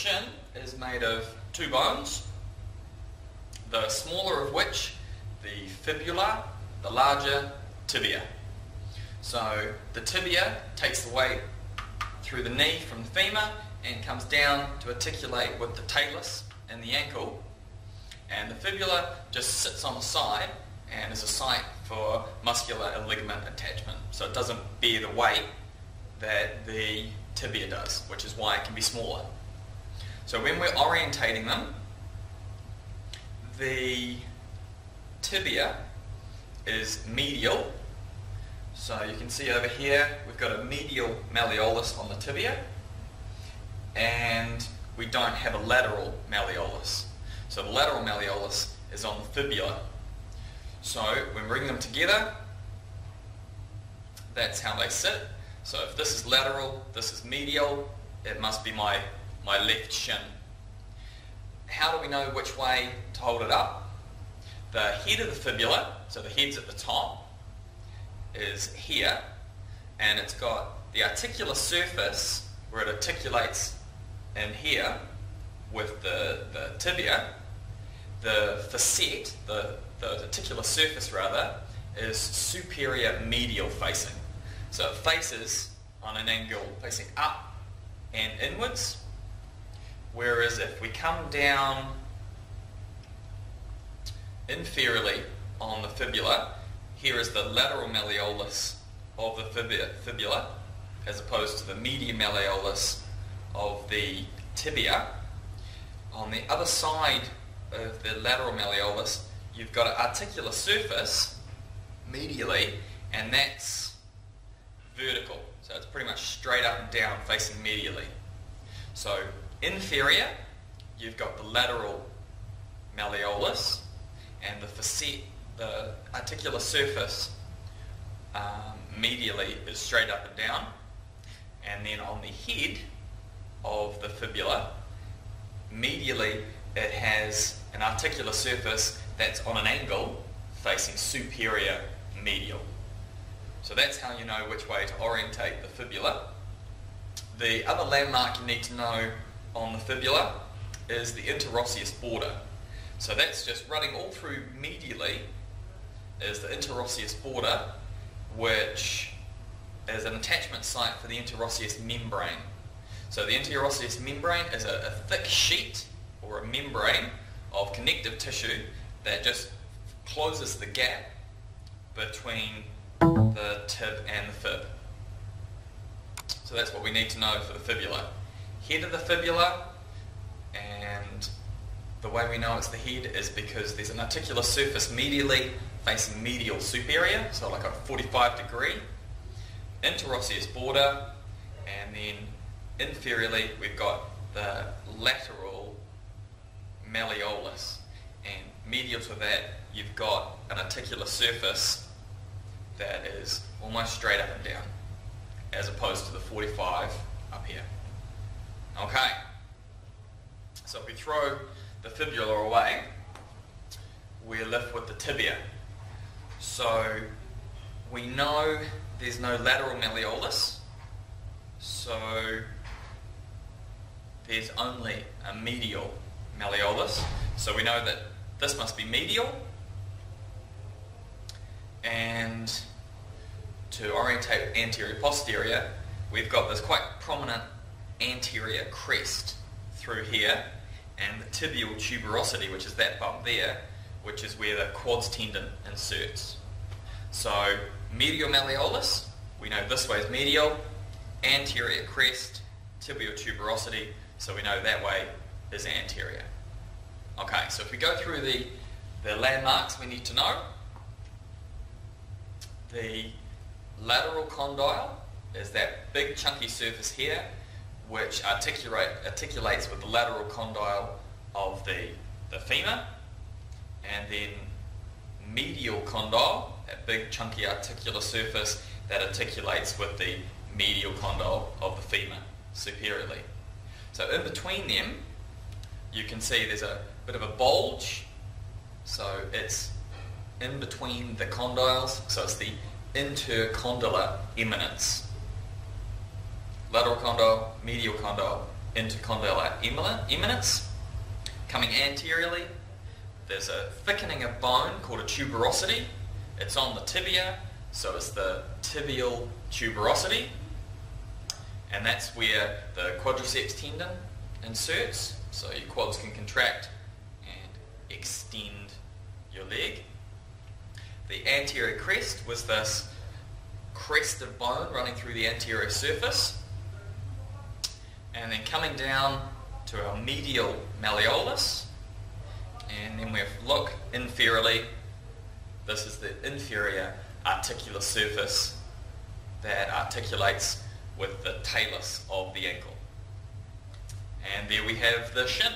shin is made of two bones, the smaller of which, the fibula, the larger, tibia. So the tibia takes the weight through the knee from the femur and comes down to articulate with the talus and the ankle, and the fibula just sits on the side and is a site for muscular and ligament attachment, so it doesn't bear the weight that the tibia does, which is why it can be smaller. So when we're orientating them, the tibia is medial. So you can see over here we've got a medial malleolus on the tibia, and we don't have a lateral malleolus. So the lateral malleolus is on the fibula. So when we bring them together, that's how they sit. So if this is lateral, this is medial, it must be my left shin. How do we know which way to hold it up? The head of the fibula, so the head's at the top, is here, and it's got the articular surface where it articulates in here with the tibia. The facet, the articular surface rather, is superior medial facing. So it faces on an angle facing up and inwards, whereas if we come down inferiorly on the fibula, here is the lateral malleolus of the fibula as opposed to the medial malleolus of the tibia. On the other side of the lateral malleolus, you've got an articular surface medially, and that's vertical, so it's pretty much straight up and down facing medially. So inferior, you've got the lateral malleolus, and the facet, the articular surface medially is straight up and down, and then on the head of the fibula, medially it has an articular surface that's on an angle facing superior medial. So that's how you know which way to orientate the fibula. The other landmark you need to know on the fibula is the interosseous border. So that's just running all through medially is the interosseous border, which is an attachment site for the interosseous membrane. So the interosseous membrane is a thick sheet or a membrane of connective tissue that just closes the gap between the tib and the fib. So that's what we need to know for the fibula. Head of the fibula, and the way we know it's the head is because there's an articular surface medially facing medial superior, so like a 45 degree, interosseous border, and then inferiorly we've got the lateral malleolus, and medial to that you've got an articular surface that is almost straight up and down as opposed to the 45 up here. Okay, so if we throw the fibula away, we're left with the tibia. So we know there's no lateral malleolus, so there's only a medial malleolus. So we know that this must be medial, and to orientate anterior-posterior, we've got this quite prominent anterior crest through here, and the tibial tuberosity, which is that bump there, which is where the quads tendon inserts. So medial malleolus, we know this way is medial, anterior crest, tibial tuberosity, so we know that way is anterior. Okay, so if we go through the landmarks we need to know, the lateral condyle is that big chunky surface here which articulates with the lateral condyle of the femur, and then medial condyle, that big chunky articular surface that articulates with the medial condyle of the femur superiorly. So in between them you can see there's a bit of a bulge, so it's in between the condyles, so it's the intercondylar eminence. Lateral condyle, medial condyle, intercondylar eminence. Coming anteriorly, there's a thickening of bone called a tuberosity. It's on the tibia, so it's the tibial tuberosity. And that's where the quadriceps tendon inserts, so your quads can contract and extend your leg. The anterior crest was this crest of bone running through the anterior surface. And then coming down to our medial malleolus, and then we look inferiorly. This is the inferior articular surface that articulates with the talus of the ankle. And there we have the shin.